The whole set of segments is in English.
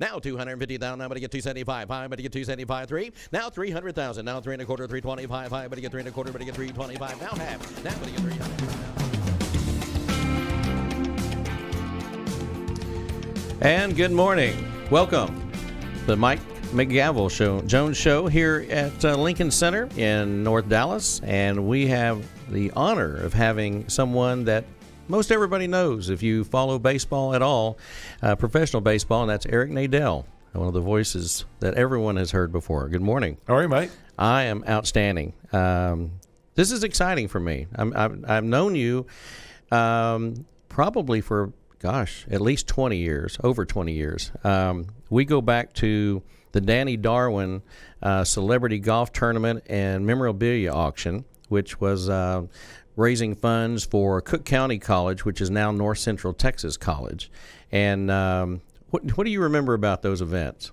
Now 250,000. Now, but to get 275. High, but to get 275. 3. Now 300,000. Now 3 1/4. 325. High, but to get 3 1/4. But to get 325. Now half. Now, but to get 300. And good morning. Welcome to the Mike McGavel Jones Show here at Lincoln Center in North Dallas. And we have the honor of having someone that most everybody knows if you follow baseball at all, professional baseball, and that's Eric Nadel, one of the voices that everyone has heard before. Good morning. How are you, Mike? I am outstanding. This is exciting for me. I've known you probably for, at least 20 years, over 20 years. We go back to the Danny Darwin Celebrity Golf Tournament and Memorabilia Auction, which was raising funds for Cook County College, which is now North Central Texas College. And what do you remember about those events?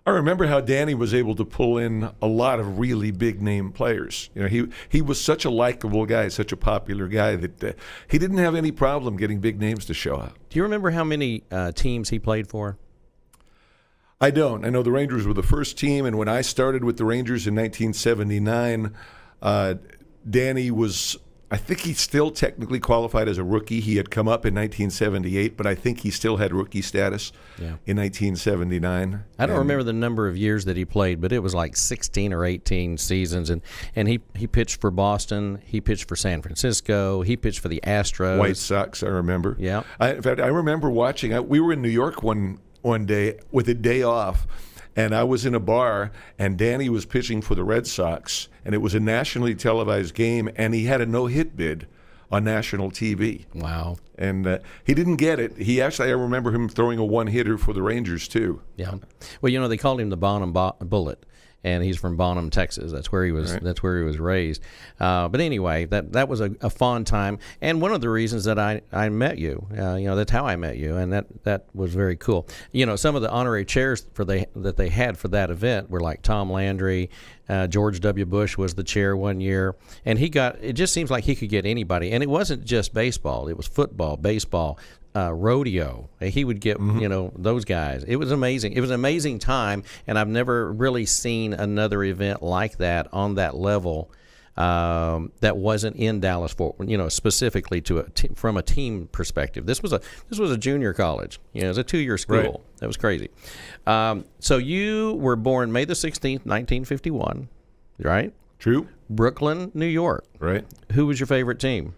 I remember how Danny was able to pull in a lot of really big name players. You know, he was such a likable guy, such a popular guy that he didn't have any problem getting big names to show up. Do you remember how many teams he played for? I don't. I know the Rangers were the first team, and when I started with the Rangers in 1979, Danny was, I think he still technically qualified as a rookie. He had come up in 1978, but I think he still had rookie status in 1979. I don't remember the number of years that he played, but it was like 16 or 18 seasons. And he pitched for Boston. He pitched for San Francisco. He pitched for the Astros. White Sox, I remember. Yeah. In fact, I remember watching. We were in New York one day with a day off, and I was in a bar, and Danny was pitching for the Red Sox, and it was a nationally televised game, and he had a no-hit bid on national TV. Wow. And he didn't get it. I remember him throwing a one-hitter for the Rangers, too. Yeah. Well, they called him the Bonham Bullet, and he's from Bonham, Texas. That's where he was. Right. That's where he was raised. But anyway, that was a fond time, and one of the reasons that I met you. That's how I met you, and that was very cool. Some of the honorary chairs that they had for that event were like Tom Landry. George W. Bush was the chair one year, and it just seems like he could get anybody. And it wasn't just baseball; it was football, baseball. Rodeo. He would get, those guys. It was amazing. It was an amazing time, and I've never really seen another event like that on that level that wasn't in Dallas specifically from a team perspective. This was a junior college. It was a 2-year school. Right. That was crazy. So you were born May the 16th, 1951, right? True. Brooklyn, New York. Right. Who was your favorite team?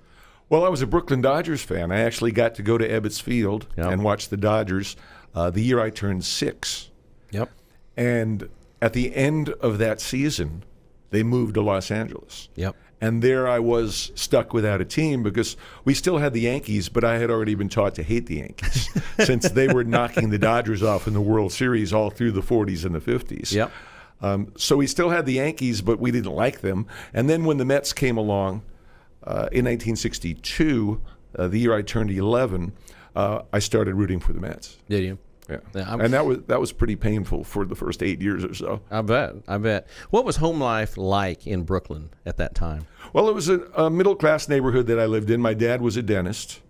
Well, I was a Brooklyn Dodgers fan. I actually got to go to Ebbets Field and watch the Dodgers the year I turned 6. Yep. And at the end of that season, they moved to Los Angeles. Yep. And there I was stuck without a team because we still had the Yankees, but I had already been taught to hate the Yankees since they were knocking the Dodgers off in the World Series all through the 40s and the 50s. Yep. So we still had the Yankees, but we didn't like them. And then when the Mets came along, in 1962, the year I turned 11, I started rooting for the Mets. Did you? Yeah. And that was pretty painful for the first 8 years or so. I bet. What was home life like in Brooklyn at that time? Well, it was a middle-class neighborhood that I lived in. My dad was a dentist.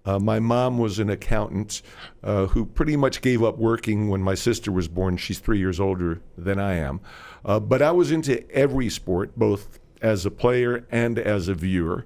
My mom was an accountant who pretty much gave up working when my sister was born. She's 3 years older than I am. But I was into every sport, both as a player and as a viewer.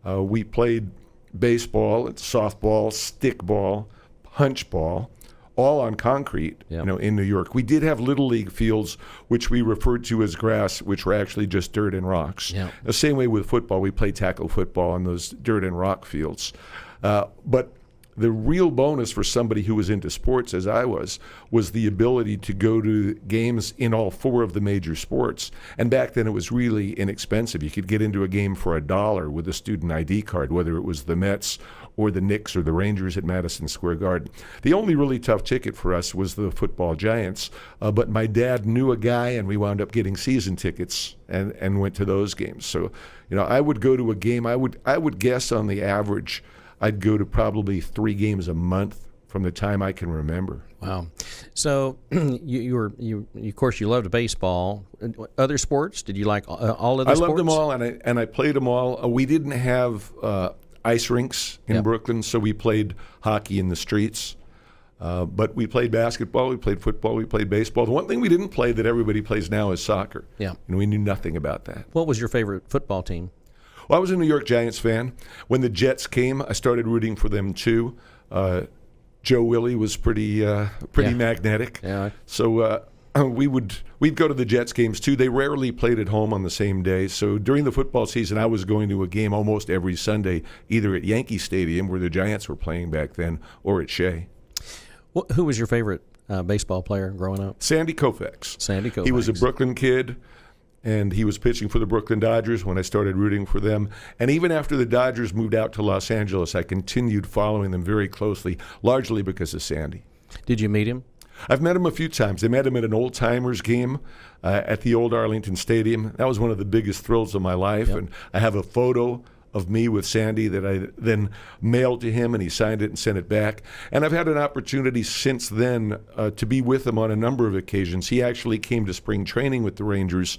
We played baseball, softball, stickball, punchball, all on concrete, in New York. We did have Little League fields, which we referred to as grass, which were actually just dirt and rocks. Yeah. The same way with football, we played tackle football on those dirt and rock fields. But the real bonus for somebody who was into sports, as I was the ability to go to games in all 4 of the major sports. And back then it was really inexpensive. You could get into a game for $1 with a student ID card, whether it was the Mets or the Knicks or the Rangers at Madison Square Garden. The only really tough ticket for us was the football Giants, but my dad knew a guy, and we wound up getting season tickets and went to those games. So, I would go to a game. I would guess on the average I'd go to probably 3 games a month from the time I can remember. Wow. So you of course you loved baseball. Other sports? Did you like all other sports? I loved them all, and I played them all. We didn't have ice rinks in Brooklyn, so we played hockey in the streets. But we played basketball, we played football, we played baseball. The one thing we didn't play that everybody plays now is soccer. Yeah. And we knew nothing about that. What was your favorite football team? Well, I was a New York Giants fan. When the Jets came, I started rooting for them too. Joe Willie was pretty magnetic. Yeah. So we'd go to the Jets games too. They rarely played at home on the same day. So during the football season, I was going to a game almost every Sunday, either at Yankee Stadium, where the Giants were playing back then, or at Shea. Who was your favorite baseball player growing up? Sandy Koufax. Sandy Koufax. He was a Brooklyn kid, and he was pitching for the Brooklyn Dodgers when I started rooting for them. And even after the Dodgers moved out to Los Angeles, I continued following them very closely, largely because of Sandy. Did you meet him? I've met him a few times. I met him at an old-timers game at the old Arlington Stadium. That was one of the biggest thrills of my life. Yep. And I have a photo of me with Sandy that I then mailed to him, and he signed it and sent it back. And I've had an opportunity since then to be with him on a number of occasions. He actually came to spring training with the Rangers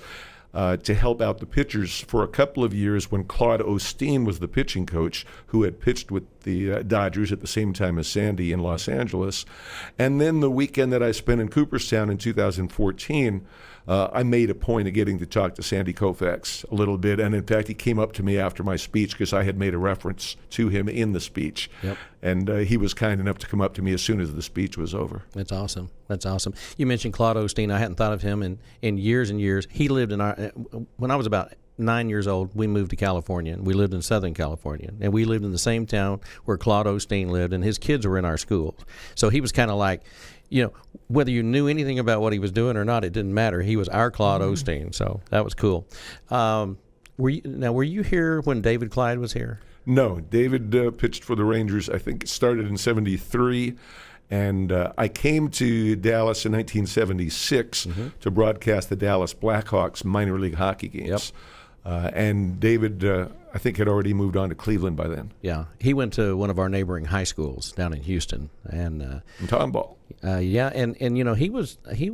to help out the pitchers for a couple of years when Claude Osteen was the pitching coach, who had pitched with the Dodgers at the same time as Sandy in Los Angeles. And then the weekend that I spent in Cooperstown in 2014, I made a point of getting to talk to Sandy Koufax a little bit. And in fact, he came up to me after my speech because I had made a reference to him in the speech. Yep. And he was kind enough to come up to me as soon as the speech was over. That's awesome. That's awesome. You mentioned Claude Osteen. I hadn't thought of him in years and years. He lived in when I was about 9 years old, we moved to California, and we lived in Southern California. And we lived in the same town where Claude Osteen lived, and his kids were in our schools. So he was kind of like, whether you knew anything about what he was doing or not, it didn't matter. He was our Claude Osteen, so that was cool. Were you here when David Clyde was here? No, David pitched for the Rangers. I think it started in '73. And I came to Dallas in 1976 to broadcast the Dallas Blackhawks minor league hockey games. Yep. And David, I think, had already moved on to Cleveland by then. Yeah, he went to one of our neighboring high schools down in Houston, and Tomball. Yeah, and he was he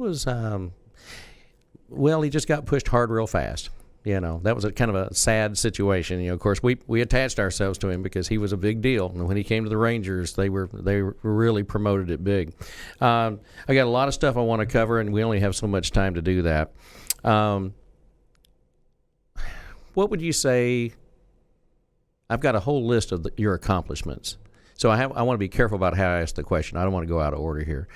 just got pushed hard real fast. That was a kind of a sad situation. Of course, we attached ourselves to him because he was a big deal. And when he came to the Rangers, they really promoted it big. I got a lot of stuff I want to cover, and we only have so much time to do that. What would you say? I've got a whole list of your accomplishments. So I want to be careful about how I ask the question. I don't want to go out of order here.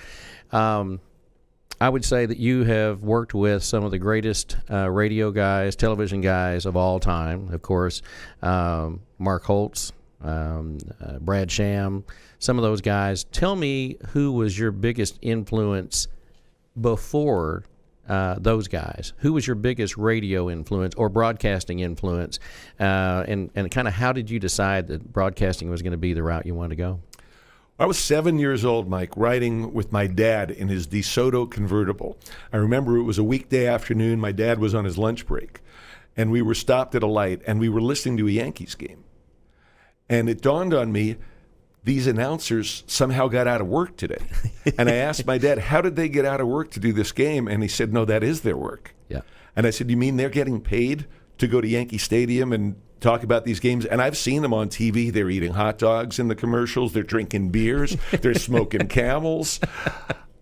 I would say that you have worked with some of the greatest radio guys, television guys of all time. Of course, Mark Holtz, Brad Sham, some of those guys. Tell me who was your biggest influence before those guys. Who was your biggest radio influence or broadcasting influence? And kind of how did you decide that broadcasting was going to be the route you wanted to go? I was 7 years old, Mike, riding with my dad in his DeSoto convertible. I remember it was a weekday afternoon. My dad was on his lunch break, and we were stopped at a light, and we were listening to a Yankees game. And it dawned on me, these announcers somehow got out of work today. And I asked my dad, how did they get out of work to do this game? And he said, no, that is their work. Yeah. And I said, you mean they're getting paid to go to Yankee Stadium and talk about these games? And I've seen them on TV. They're eating hot dogs in the commercials. They're drinking beers. They're smoking Camels.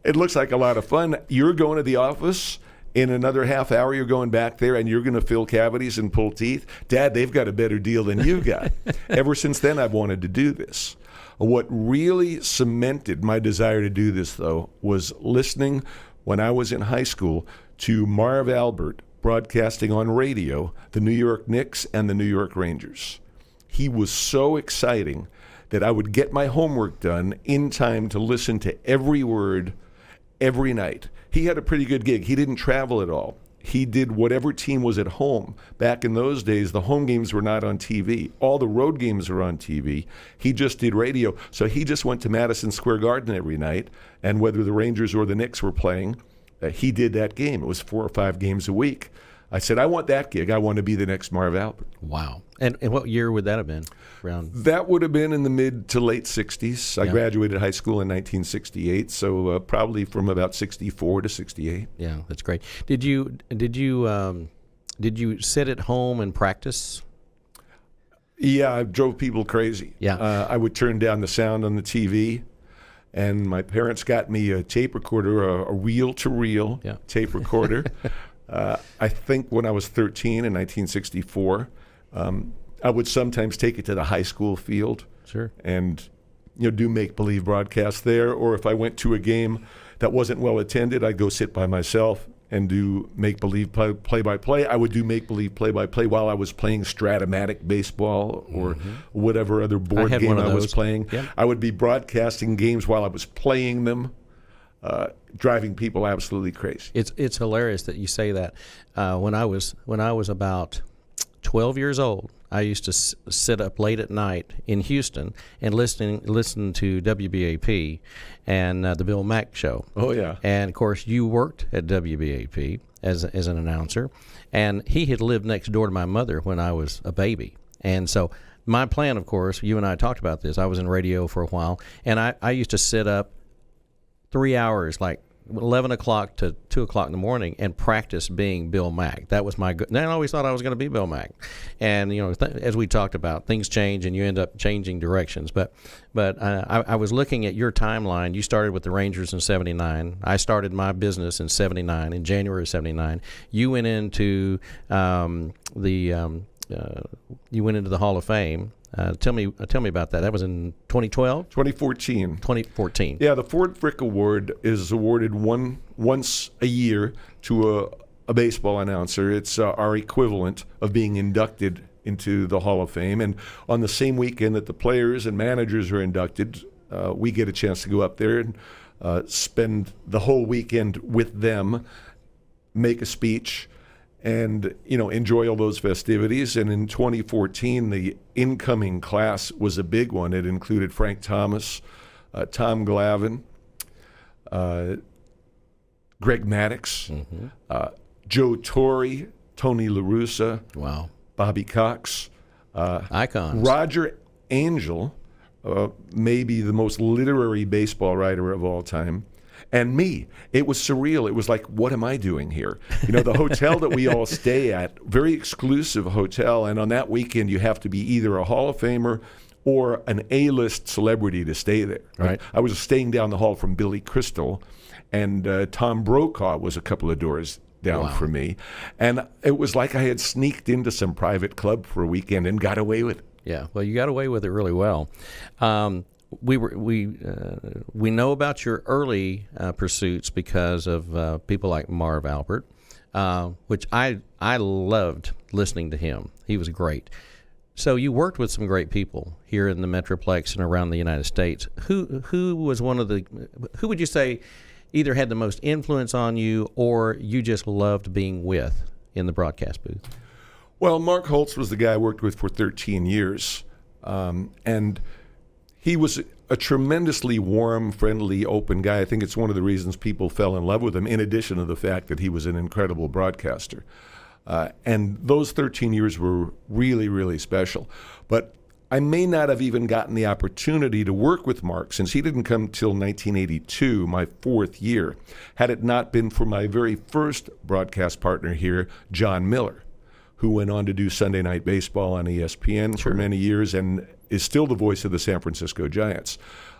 It looks like a lot of fun. You're going to the office. In another half hour, you're going back there, and you're going to fill cavities and pull teeth. Dad, they've got a better deal than you got. Ever since then, I've wanted to do this. What really cemented my desire to do this, though, was listening when I was in high school to Marv Albert broadcasting on radio the New York Knicks and the New York Rangers. He was so exciting that I would get my homework done in time to listen to every word every night. He had a pretty good gig. He didn't travel at all. He did whatever team was at home. Back in those days, the home games were not on TV. All the road games were on TV. He just did radio. So he just went to Madison Square Garden every night, and whether the Rangers or the Knicks were playing, he did that game. It was 4 or 5 games a week. I said, I want that gig. I want to be the next Marv Albert. Wow. And what year would that have been? That would have been in the mid to late 60s. I graduated high school in 1968, so probably from about 64 to 68. Yeah, that's great. Did you sit at home and practice? Yeah, I drove people crazy. Yeah. I would turn down the sound on the TV and my parents got me a tape recorder, a reel-to-reel tape recorder. I think when I was 13 in 1964, I would sometimes take it to the high school field. Sure. And do make-believe broadcasts there. Or if I went to a game that wasn't well attended, I'd go sit by myself and do make-believe play-by-play. I would do make-believe play-by-play while I was playing Stratomatic baseball or whatever other board game I was playing. Yep. I would be broadcasting games while I was playing them, driving people absolutely crazy. It's hilarious that you say that. When I was about 12 years old, I used to sit up late at night in Houston and listen to WBAP and the Bill Mack show. Oh, yeah. And, of course, you worked at WBAP as an announcer, and he had lived next door to my mother when I was a baby. And so my plan, of course, you and I talked about this. I was in radio for a while, and I used to sit up 3 hours, like 11 o'clock to 2 o'clock in the morning, and practice being Bill Mack. That was my good. I always thought I was going to be Bill Mack. And, as we talked about, things change and you end up changing directions. But I was looking at your timeline. You started with the Rangers in 79. I started my business in 79, in January of 79. You went into the Hall of Fame. Tell me about that. That was in 2012? 2014. 2014. Yeah, the Ford Frick Award is awarded once a year to a baseball announcer. It's our equivalent of being inducted into the Hall of Fame. And on the same weekend that the players and managers are inducted, we get a chance to go up there and spend the whole weekend with them, make a speech, and enjoy all those festivities. And in 2014, the incoming class was a big one. It included Frank Thomas, Tom Glavine, Greg Maddux, Joe Torre, Tony La Russa, wow, Bobby Cox, icons, Roger Angel, maybe the most literary baseball writer of all time. And me. It was surreal. It was like, what am I doing here? The hotel that we all stay at, very exclusive hotel, and on that weekend you have to be either a Hall of Famer or an A-list celebrity to stay there. Right. I was staying down the hall from Billy Crystal, and Tom Brokaw was a couple of doors down from me. And it was like I had sneaked into some private club for a weekend and got away with it. Yeah, well, you got away with it really well. We know about your early pursuits because of people like Marv Albert, which I loved listening to him. He was great. So you worked with some great people here in the Metroplex and around the United States. Who was who would you say either had the most influence on you or you just loved being with in the broadcast booth? Well, Mark Holtz was the guy I worked with for 13 years, and he was a tremendously warm, friendly, open guy. I think it's one of the reasons people fell in love with him, in addition to the fact that he was an incredible broadcaster. And those 13 years were really, really special. But I may not have even gotten the opportunity to work with Mark, since he didn't come till 1982, my fourth year, had it not been for my very first broadcast partner here, John Miller, who went on to do Sunday Night Baseball on ESPN for many years and is still the voice of the San Francisco Giants.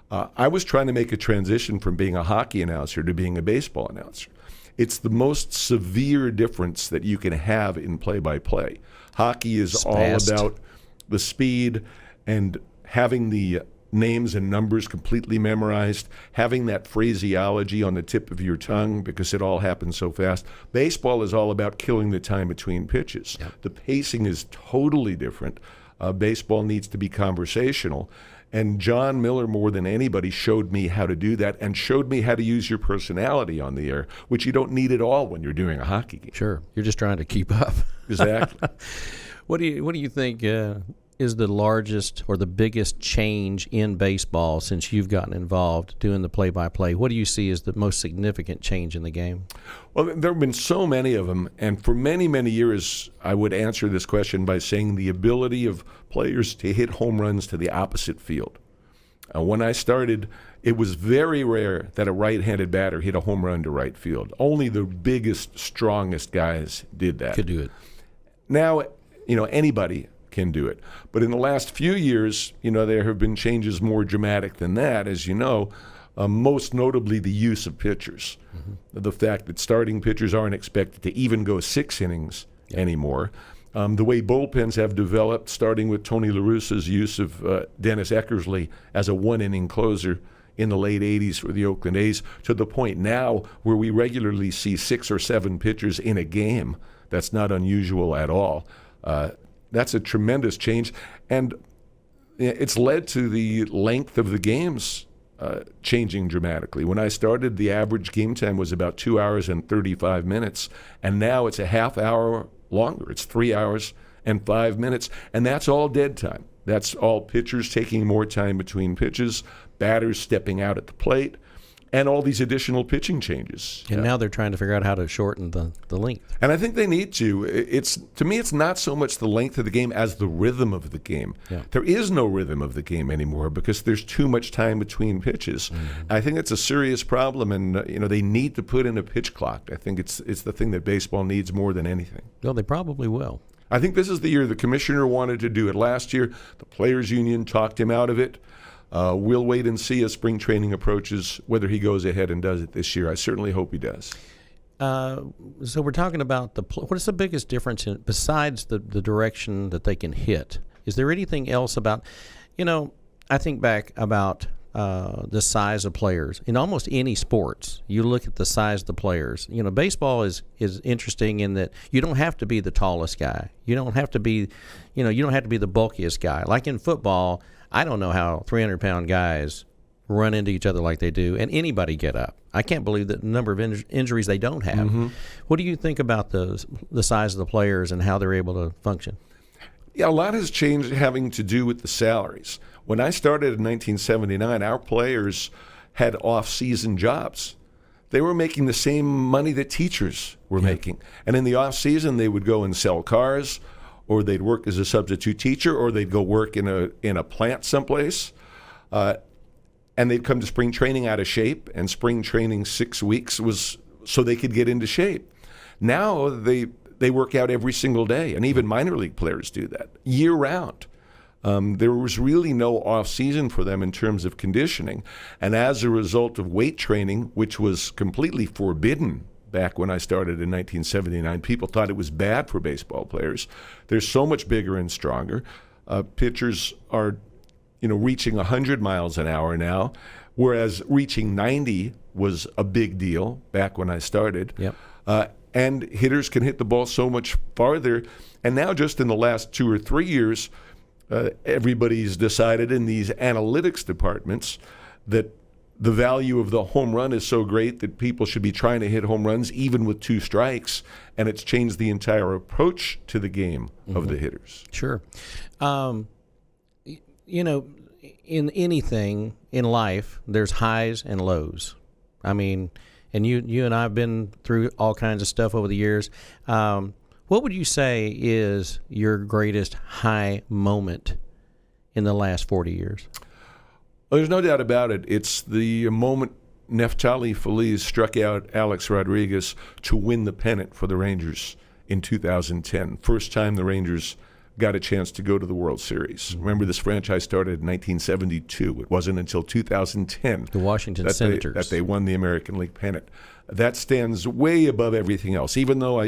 I was trying to make a transition from being a hockey announcer to being a baseball announcer. It's the most severe difference that you can have in play-by-play. Hockey is all about the speed and having the names and numbers completely memorized, having that phraseology on the tip of your tongue because it all happens so fast. Baseball is all about killing the time between pitches. Yep. The pacing is totally different. Baseball needs to be conversational. And John Miller, more than anybody, showed me how to do that and showed me how to use your personality on the air, which you don't need at all when you're doing a hockey game. Sure. You're just trying to keep up. Exactly. What do you think is the largest or the biggest change in baseball since you've gotten involved doing the play-by-play? What do you see as the most significant change in the game? Well, there have been so many of them, and for many, many years, I would answer this question by saying the ability of players to hit home runs to the opposite field. When I started, it was very rare that a right-handed batter hit a home run to right field. Only the biggest, strongest guys did that. Could do it. Now, anybody can do it. But in the last few years, there have been changes more dramatic than that. As you know, most notably the use of pitchers. The fact that starting pitchers aren't expected to even go 6 innings anymore. The way bullpens have developed, starting with Tony La Russa's use of Dennis Eckersley as a 1-inning closer in the late 80s for the Oakland A's, to the point now where we regularly see 6 or 7 pitchers in a game. That's not unusual at all. That's a tremendous change, and it's led to the length of the games changing dramatically. When I started, the average game time was about 2 hours and 35 minutes, and now it's a half hour longer. It's 3 hours and 5 minutes, and that's all dead time. That's all pitchers taking more time between pitches, batters stepping out at the plate, and all these additional pitching changes. And now they're trying to figure out how to shorten the length. And I think they need to. To me, it's not so much the length of the game as the rhythm of the game. Yeah. There is no rhythm of the game anymore because there's too much time between pitches. I think it's a serious problem, and they need to put in a pitch clock. I think it's the thing that baseball needs more than anything. Well, they probably will. I think this is the year. The commissioner wanted to do it last year. The players' union talked him out of it. We'll wait and see as spring training approaches whether he goes ahead and does it this year. I certainly hope he does. So we're talking about what is the biggest difference besides the direction that they can hit? Is there anything else about, I think back about the size of players. In almost any sports, you look at the size of the players. Baseball is interesting in that you don't have to be the tallest guy. You don't have to be, you don't have to be the bulkiest guy. Like in football, I don't know how 300-pound guys run into each other like they do, and anybody get up. I can't believe the number of injuries they don't have. What do you think about the size of the players and how they're able to function? Yeah, a lot has changed having to do with the salaries. When I started in 1979, our players had off-season jobs. They were making the same money that teachers were making. And in the off-season, they would go and sell cars, or they'd work as a substitute teacher, or they'd go work in a plant someplace. And they'd come to spring training out of shape, and spring training 6 weeks was so they could get into shape. Now they work out every single day, and even minor league players do that year-round. There was really no off-season for them in terms of conditioning. And as a result of weight training, which was completely forbidden back when I started in 1979, people thought it was bad for baseball players. They're so much bigger and stronger. Pitchers are, reaching 100 miles an hour now, whereas reaching 90 was a big deal back when I started. Yep. And hitters can hit the ball so much farther. And now just in the last 2 or 3 years, everybody's decided in these analytics departments that the value of the home run is so great that people should be trying to hit home runs even with 2 strikes, and it's changed the entire approach to the game of the hitters. Sure. In anything in life, there's highs and lows. I mean, and you and I have been through all kinds of stuff over the years. What would you say is your greatest high moment in the last 40 years? Well, there's no doubt about it. It's the moment Neftali Feliz struck out Alex Rodriguez to win the pennant for the Rangers in 2010. First time the Rangers got a chance to go to the World Series. Remember, this franchise started in 1972. It wasn't until 2010 the Washington Senators that they won the American League pennant. That stands way above everything else. Even though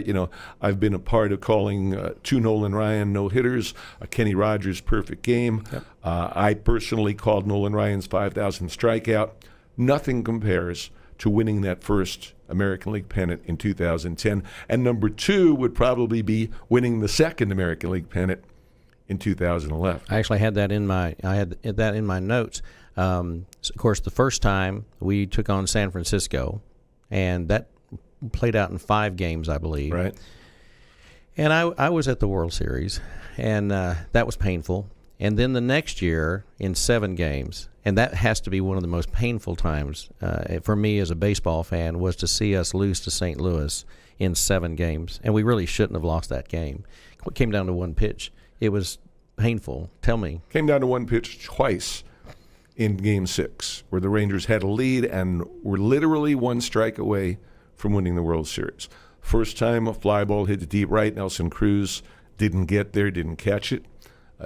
I've been a part of calling 2 Nolan Ryan no-hitters, a Kenny Rogers perfect game. Yep. I personally called Nolan Ryan's 5,000th strikeout. Nothing compares to winning that first American League pennant in 2010. And number 2 would probably be winning the second American League pennant in 2011. I actually had that in my notes. Of course, the first time we took on San Francisco, and that played out in 5 games, I believe. Right. And I was at the World Series, and that was painful. And then the next year in 7 games, and that has to be one of the most painful times for me as a baseball fan, was to see us lose to St. Louis in 7 games. And we really shouldn't have lost that game. It came down to 1 pitch. It was painful. Tell me. Came down to 1 pitch twice in Game 6, where the Rangers had a lead and were literally 1 strike away from winning the World Series. First time a fly ball hit to deep right. Nelson Cruz didn't get there, didn't catch it,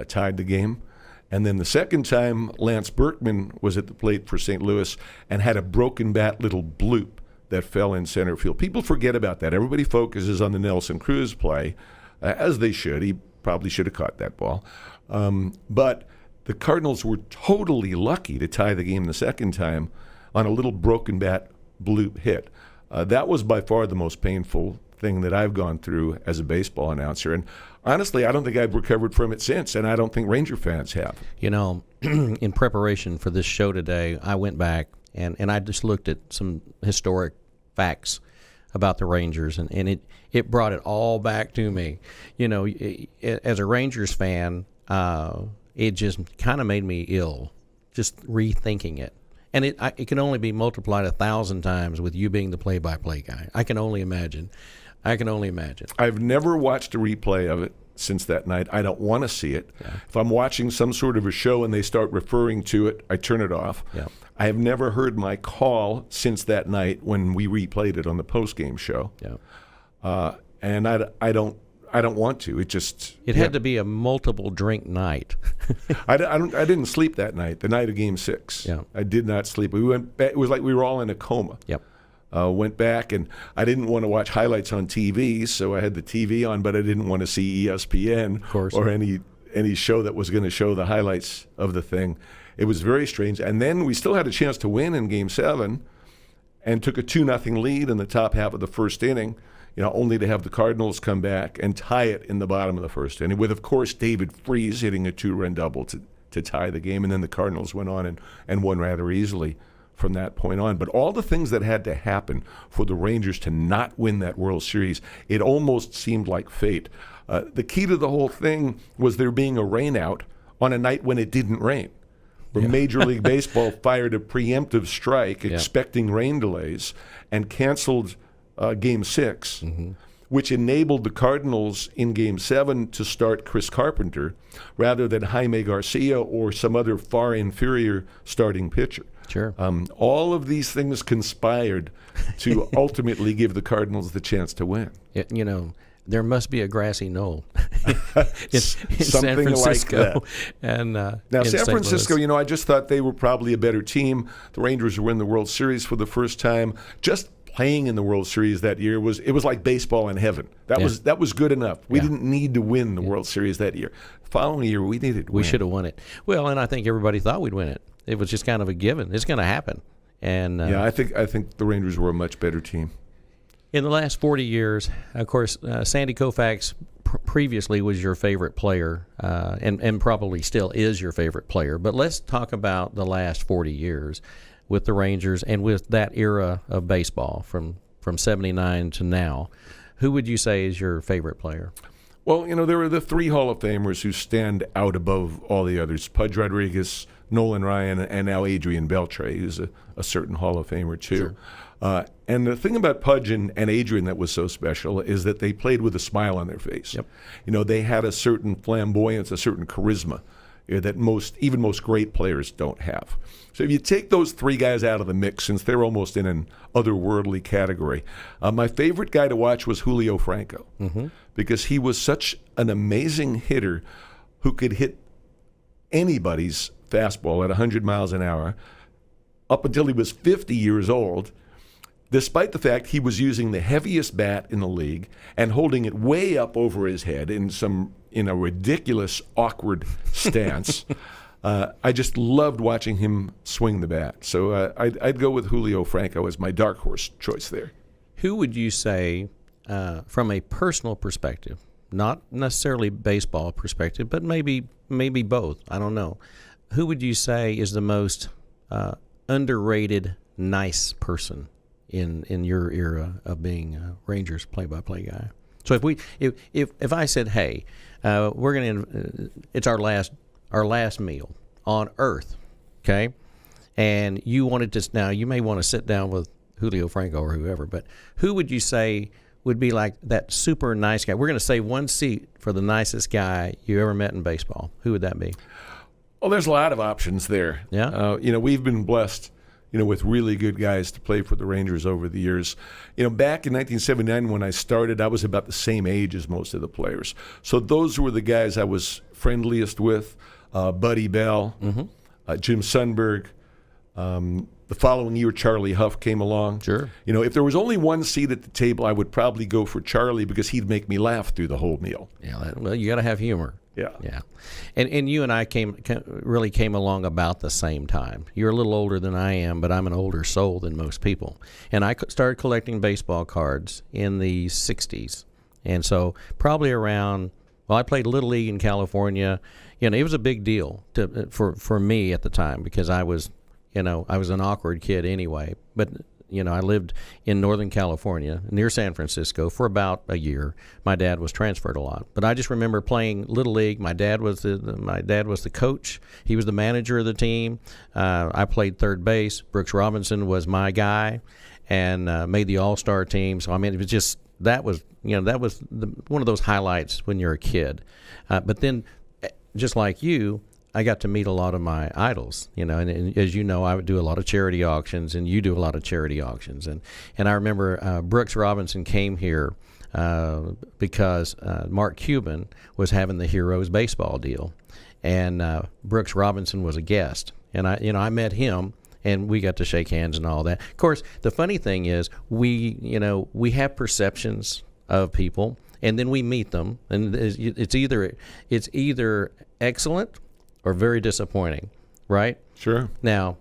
tied the game. And then the second time, Lance Berkman was at the plate for St. Louis and had a broken bat little bloop that fell in center field. People forget about that. Everybody focuses on the Nelson Cruz play, as they should. He probably should have caught that ball. But the Cardinals were totally lucky to tie the game the second time on a little broken bat bloop hit. That was by far the most painful thing that I've gone through as a baseball announcer. And honestly, I don't think I've recovered from it since, and I don't think Ranger fans have. You know, in preparation for this show today, I went back and I just looked at some historic facts about the Rangers, and it brought it all back to me. You know, as a Rangers fan, it just kind of made me ill, just rethinking it. And it can only be multiplied 1,000 times with you being the play-by-play guy. I can only imagine. I've never watched a replay of it since that night. I don't want to see it. Yeah. If I'm watching some sort of a show and they start referring to it, I turn it off. Yeah. I have never heard my call since that night when we replayed it on the post-game show. Yeah. And I don't want to. had to be a multiple drink night. I didn't sleep that night. The night of Game 6. Yeah. I did not sleep. We went back, it was like we were all in a coma. Yep. Went back, and I didn't want to watch highlights on TV, so I had the TV on, but I didn't want to see ESPN or any show that was going to show the highlights of the thing. It was very strange. And then we still had a chance to win in Game 7 and took a 2-0 lead in the top half of the first inning, only to have the Cardinals come back and tie it in the bottom of the first inning with, of course, David Freese hitting a 2-run double to tie the game. And then the Cardinals went on and won rather easily from that point on. But all the things that had to happen for the Rangers to not win that World Series, it almost seemed like fate. The key to the whole thing was there being a rainout on a night when it didn't rain, where Major League Baseball fired a preemptive strike expecting rain delays and canceled Game 6, which enabled the Cardinals in Game 7 to start Chris Carpenter rather than Jaime Garcia or some other far inferior starting pitcher. Sure. All of these things conspired to ultimately give the Cardinals the chance to win. There must be a grassy knoll in San Something Francisco. like that. And now, in San St. Francisco, Louis. I just thought they were probably a better team. The Rangers were in the World Series for the first time. Just playing in the World Series that year was like baseball in heaven. That was good enough. We didn't need to win the World Series that year. The following year, we needed to win. We should have won it. Well, and I think everybody thought we'd win it. It was just kind of a given. It's going to happen. And I think the Rangers were a much better team. In the last 40 years, of course, Sandy Koufax previously was your favorite player, and probably still is your favorite player. But let's talk about the last 40 years with the Rangers and with that era of baseball from 79 to now. Who would you say is your favorite player? Well, there are the three Hall of Famers who stand out above all the others: Pudge Rodriguez, Nolan Ryan, and now Adrian Beltre, who's a certain Hall of Famer too. Sure. And the thing about Pudge and Adrian that was so special is that they played with a smile on their face. Yep. They had a certain flamboyance, a certain charisma that even most great players don't have. So if you take those three guys out of the mix, since they're almost in an otherworldly category, my favorite guy to watch was Julio Franco, because he was such an amazing hitter who could hit anybody's fastball at 100 miles an hour up until he was 50 years old, despite the fact he was using the heaviest bat in the league and holding it way up over his head in a ridiculous, awkward stance. I just loved watching him swing the bat. So I'd go with Julio Franco as my dark horse choice there. Who would you say, from a personal perspective, not necessarily baseball perspective, but maybe both, I don't know, who would you say is the most underrated, nice person in your era of being a Rangers play-by-play guy? So if I said, hey, we're gonna, it's our last meal on Earth, okay, and you wanted to, now you may want to sit down with Julio Franco or whoever, but who would you say would be like that super nice guy? We're going to save one seat for the nicest guy you ever met in baseball. Who would that be? Well, there's a lot of options there. Yeah. We've been blessed, with really good guys to play for the Rangers over the years. Back in 1979 when I started, I was about the same age as most of the players. So those were the guys I was friendliest with. Buddy Bell, Jim Sundberg. The following year, Charlie Huff came along. Sure. If there was only one seat at the table, I would probably go for Charlie because he'd make me laugh through the whole meal. Yeah, well, you got to have humor. Yeah. And you and I really came along about the same time. You're a little older than I am, but I'm an older soul than most people. And I started collecting baseball cards in the 60s. And so probably around, I played Little League in California. It was a big deal for me at the time because I was an awkward kid anyway. But I lived in Northern California, near San Francisco, for about a year. My dad was transferred a lot, but I just remember playing Little League. My dad was the coach. He was the manager of the team. I played third base. Brooks Robinson was my guy, and made the All-Star team. So it was just that was one of those highlights when you're a kid. But then, just like you, I got to meet a lot of my idols, and as you know, I would do a lot of charity auctions, and you do a lot of charity auctions. And I remember Brooks Robinson came here because Mark Cuban was having the Heroes baseball deal, and Brooks Robinson was a guest. And I met him, and we got to shake hands and all that. Of course, the funny thing is we have perceptions of people, and then we meet them, and it's either excellent or very disappointing, right? Sure. Now,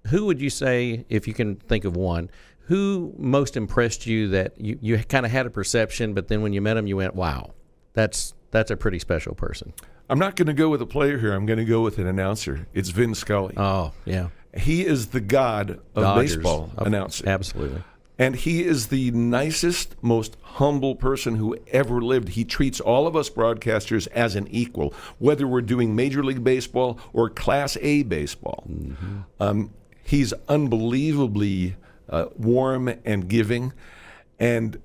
who would you say, if you can think of one, who most impressed you that you kind of had a perception, but then when you met him, you went, wow, that's a pretty special person? I'm not going to go with a player here. I'm going to go with an announcer. It's Vin Scully. Oh, yeah. He is the god of Dodgers. Baseball announcing. Absolutely. And he is the nicest, most humble person who ever lived. He treats all of us broadcasters as an equal, whether we're doing Major League Baseball or Class A baseball. Mm-hmm. He's unbelievably warm and giving. And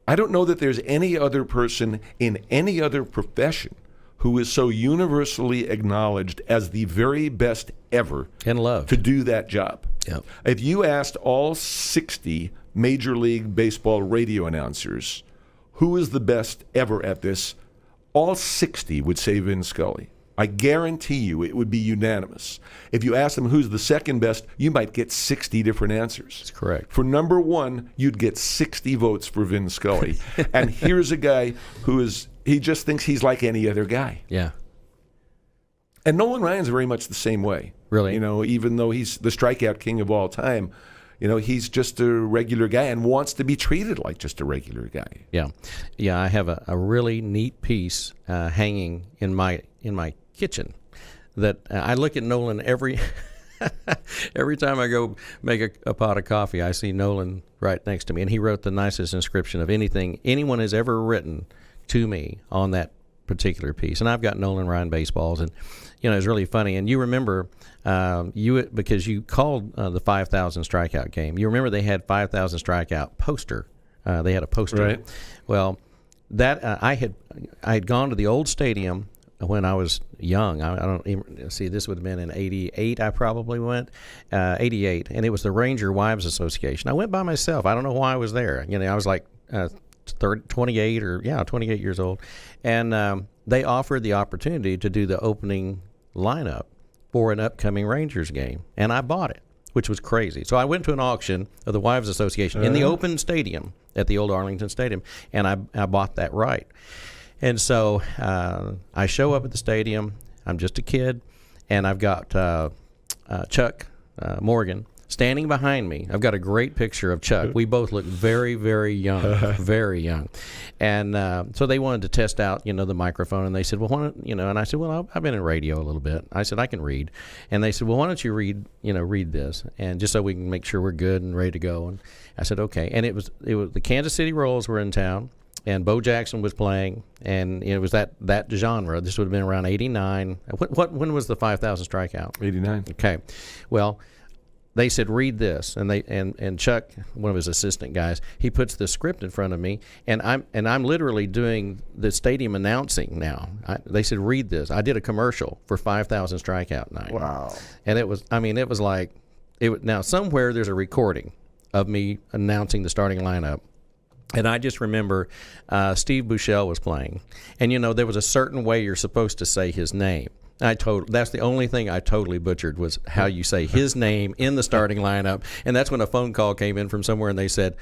I don't know that there's any other person in any other profession who is so universally acknowledged as the very best ever and loved to do that job. Yep. If you asked all 60 Major League Baseball radio announcers who is the best ever at this, all 60 would say Vin Scully. I guarantee you it would be unanimous. If you ask them who's the second best, you might get 60 different answers. That's correct. For number one, you'd get 60 votes for Vin Scully. And here's a guy he just thinks he's like any other guy. Yeah. And Nolan Ryan's very much the same way. Really? Even though he's the strikeout king of all time, he's just a regular guy and wants to be treated like just a regular guy. Yeah. Yeah, I have a really neat piece hanging in my kitchen that I look at Nolan every time I go make a pot of coffee. I see Nolan right next to me, and he wrote the nicest inscription of anything anyone has ever written to me on that particular piece. And I've got Nolan Ryan baseballs, and it's really funny. And you remember because you called the 5,000 strikeout game. You remember they had 5,000 strikeout poster. They had a poster. Right. Well, that I had gone to the old stadium when I was young. I don't even see. This would have been in '88. I probably went '88, and it was the Ranger Wives Association. I went by myself. I don't know why I was there. I was like 28 years old, and they offered the opportunity to do the opening lineup for an upcoming Rangers game, and I bought it, which was crazy. So I went to an auction of the Wives Association in the open stadium at the old Arlington Stadium, and I bought that right. And so I show up at the stadium. I'm just a kid, and I've got Chuck Morgan standing behind me. I've got a great picture of Chuck. We both look very, very young, very young. And so they wanted to test out, the microphone, and they said, well, why don't, and I said, well, I've been in radio a little bit. I said, I can read. And they said, well, why don't you read this, and just so we can make sure we're good and ready to go. And I said, okay. And it was the Kansas City Royals were in town, and Bo Jackson was playing, and it was that genre. This would have been around '89. When was the 5,000 strikeout? '89. Okay. Well, they said, read this, and Chuck, one of his assistant guys, he puts the script in front of me, and I'm literally doing the stadium announcing now. They said, read this. I did a commercial for 5,000 strikeout night. Wow. And it was like now somewhere there's a recording of me announcing the starting lineup. And I just remember Steve Buechele was playing, and there was a certain way you're supposed to say his name. That's the only thing I totally butchered was how you say his name in the starting lineup. And that's when a phone call came in from somewhere and they said,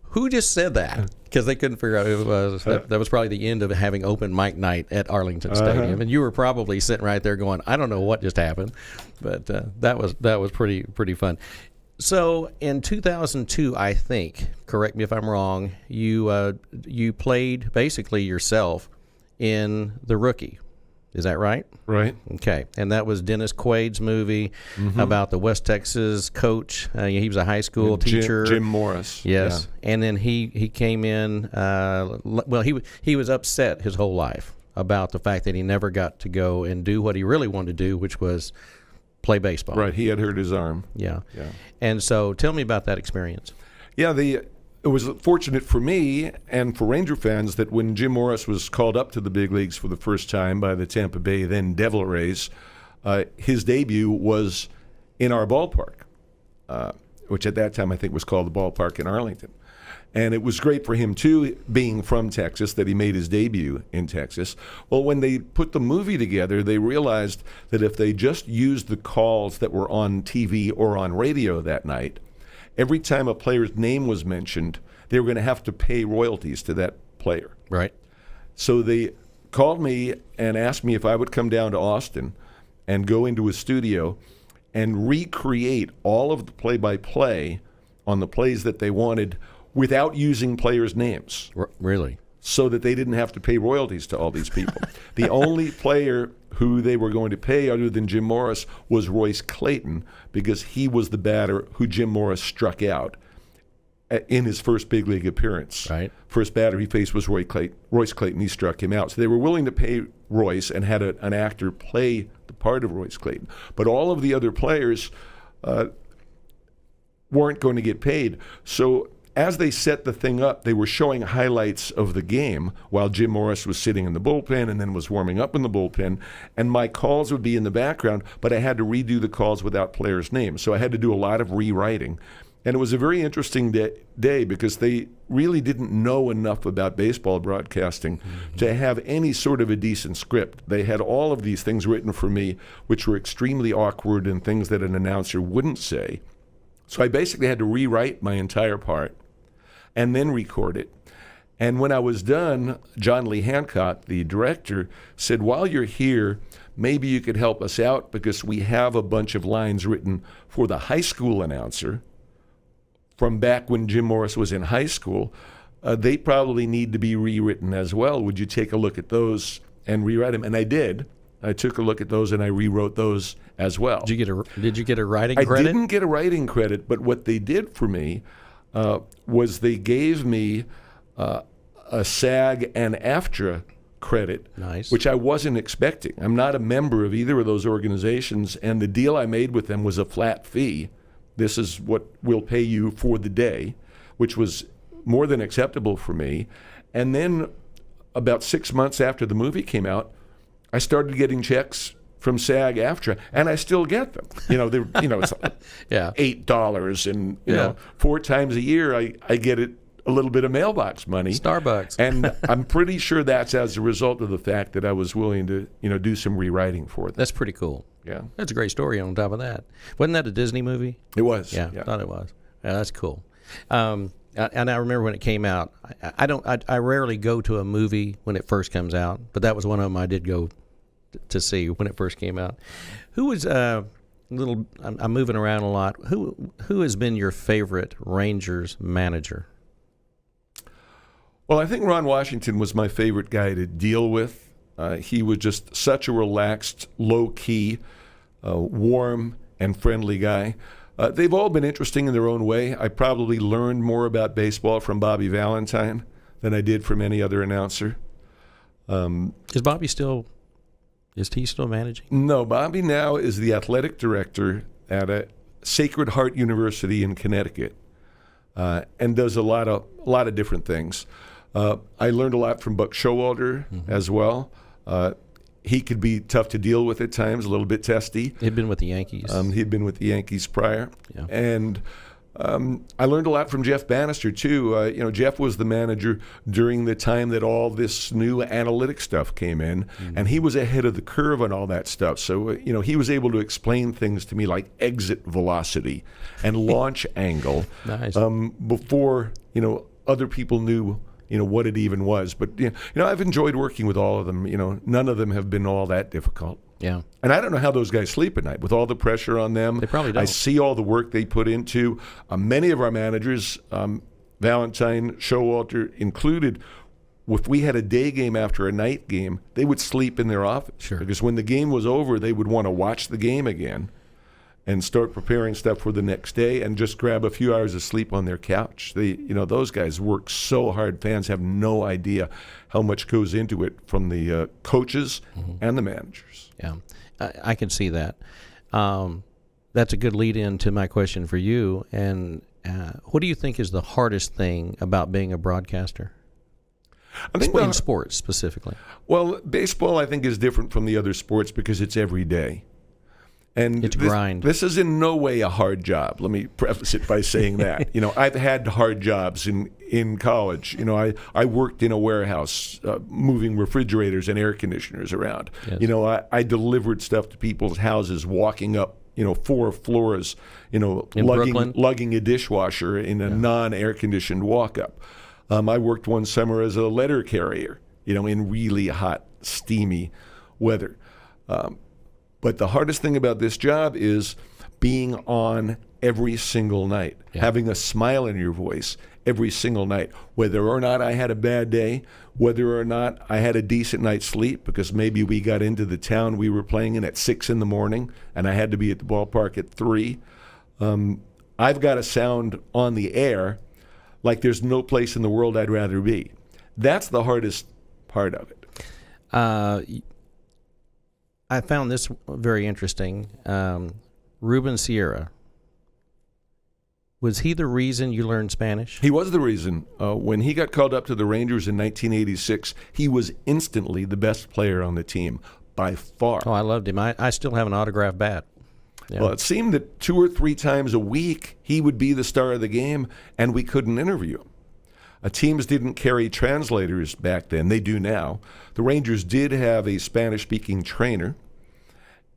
who just said that? Because they couldn't figure out who it was. That was probably the end of having open mic night at Arlington Stadium. And you were probably sitting right there going, I don't know what just happened. But that was pretty fun. So in 2002, I think, correct me if I'm wrong, you played basically yourself in The Rookie. Is that right? Right. Okay. And that was Dennis Quaid's movie about the West Texas coach. He was a high school teacher. Jim Morris. Yes. Yeah. And then he came in, he was upset his whole life about the fact that he never got to go and do what he really wanted to do, which was play baseball. Right. He had hurt his arm. Yeah. And so tell me about that experience. Yeah, it was fortunate for me and for Ranger fans that when Jim Morris was called up to the big leagues for the first time by the Tampa Bay, then Devil Rays, his debut was in our ballpark, which at that time I think was called the ballpark in Arlington. And it was great for him, too, being from Texas, that he made his debut in Texas. Well, when they put the movie together, they realized that if they just used the calls that were on TV or on radio that night, every time a player's name was mentioned, they were going to have to pay royalties to that player. Right. So they called me and asked me if I would come down to Austin and go into a studio and recreate all of the play-by-play on the plays that they wanted without using players' names. Really? So that they didn't have to pay royalties to all these people. The only player who they were going to pay other than Jim Morris was Royce Clayton, because he was the batter who Jim Morris struck out in his first big league appearance. Right. First batter he faced was Royce Clayton. He struck him out. So they were willing to pay Royce and had an actor play the part of Royce Clayton. But all of the other players weren't going to get paid. So as they set the thing up, they were showing highlights of the game while Jim Morris was sitting in the bullpen and then was warming up in the bullpen. And my calls would be in the background, but I had to redo the calls without players' names. So I had to do a lot of rewriting. And it was a very interesting day because they really didn't know enough about baseball broadcasting to have any sort of a decent script. They had all of these things written for me, which were extremely awkward and things that an announcer wouldn't say. So I basically had to rewrite my entire part and then record it. And when I was done, John Lee Hancock, the director, said, while you're here, maybe you could help us out because we have a bunch of lines written for the high school announcer from back when Jim Morris was in high school. They probably need to be rewritten as well. Would you take a look at those and rewrite them? And I did. I took a look at those and I rewrote those as well. Did you get a writing credit? I didn't get a writing credit, but what they did for me was they gave me a SAG and AFTRA credit, nice, which I wasn't expecting. I'm not a member of either of those organizations, and the deal I made with them was a flat fee. This is what we'll pay you for the day, which was more than acceptable for me. And then about 6 months after the movie came out, I started getting checks from SAG-AFTRA, and I still get them. It's yeah. $8, and you know, 4 times a year I get it, a little bit of mailbox money. Starbucks. And I'm pretty sure that's as a result of the fact that I was willing to, do some rewriting for them. That's pretty cool. Yeah. That's a great story on top of that. Wasn't that a Disney movie? It was. Yeah, I thought it was. Yeah, that's cool. And I remember when it came out. I rarely go to a movie when it first comes out, but that was one of them I did go to see when it first came out. Who was I'm moving around a lot. Who has been your favorite Rangers manager? Well, I think Ron Washington was my favorite guy to deal with. He was just such a relaxed, low-key, warm, and friendly guy. They've all been interesting in their own way. I probably learned more about baseball from Bobby Valentine than I did from any other announcer. Is Bobby still managing? No, Bobby now is the athletic director at a Sacred Heart University in Connecticut, and does a lot of different things. I learned a lot from Buck Showalter as well. He could be tough to deal with at times, a little bit testy. He'd been with the Yankees. He'd been with the Yankees prior. Yeah. And I learned a lot from Jeff Bannister, too. Jeff was the manager during the time that all this new analytic stuff came in, and he was ahead of the curve on all that stuff. So, he was able to explain things to me like exit velocity and launch angle Nice. Before, other people knew, what it even was. But, I've enjoyed working with all of them. None of them have been all that difficult. Yeah. And I don't know how those guys sleep at night with all the pressure on them. They probably don't. I see all the work they put into. Many of our managers, Valentine, Showalter included, if we had a day game after a night game, they would sleep in their office. Sure. Because when the game was over, they would want to watch the game again and start preparing stuff for the next day and just grab a few hours of sleep on their couch. Those guys work so hard. Fans have no idea how much goes into it from the coaches and the managers. Yeah, I can see that. That's a good lead-in to my question for you. And what do you think is the hardest thing about being a broadcaster? I think in sports specifically. Well, baseball, I think, is different from the other sports because it's every day. And it's grind. This is in no way a hard job. Let me preface it by saying that. I've had hard jobs in college. I worked in a warehouse moving refrigerators and air conditioners around. Yes. I delivered stuff to people's houses, walking up 4 floors, lugging a dishwasher in a non-air conditioned walk-up. I worked one summer as a letter carrier, in really hot, steamy weather. But the hardest thing about this job is being on every single night, having a smile in your voice every single night, whether or not I had a bad day, whether or not I had a decent night's sleep, because maybe we got into the town we were playing in at 6 in the morning and I had to be at the ballpark at 3. I've got to sound on the air like there's no place in the world I'd rather be. That's the hardest part of it. I found this very interesting. Ruben Sierra. Was he the reason you learned Spanish? He was the reason. When he got called up to the Rangers in 1986, he was instantly the best player on the team by far. Oh, I loved him. I still have an autographed bat. Yeah. Well, it seemed that 2 or 3 times a week he would be the star of the game, and we couldn't interview him. Teams didn't carry translators back then. They do now. The Rangers did have a Spanish-speaking trainer,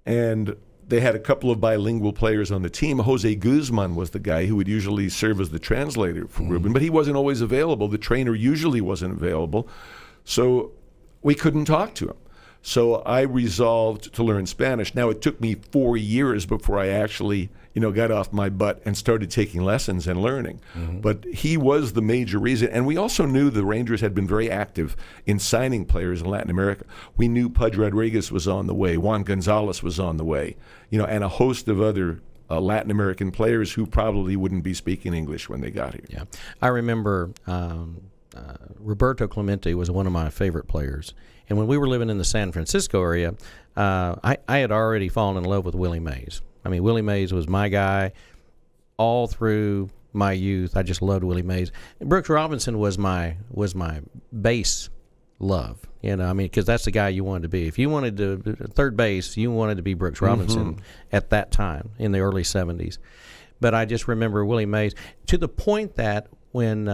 and they had a couple of bilingual players on the team. Jose Guzman was the guy who would usually serve as the translator for Ruben, but he wasn't always available. The trainer usually wasn't available, so we couldn't talk to him. So I resolved to learn Spanish. Now, it took me 4 years before I actually, got off my butt and started taking lessons and learning. But he was the major reason. And we also knew the Rangers had been very active in signing players in Latin America. We knew Pudge Rodriguez was on the way, Juan Gonzalez was on the way, and a host of other Latin American players who probably wouldn't be speaking English when they got here. Yeah, I remember Roberto Clemente was one of my favorite players. And when we were living in the San Francisco area, I had already fallen in love with Willie Mays. I mean, Willie Mays was my guy all through my youth. I just loved Willie Mays. And Brooks Robinson was my base love. Because that's the guy you wanted to be. If you wanted to third base, you wanted to be Brooks Robinson at that time in the early 70s. But I just remember Willie Mays to the point that when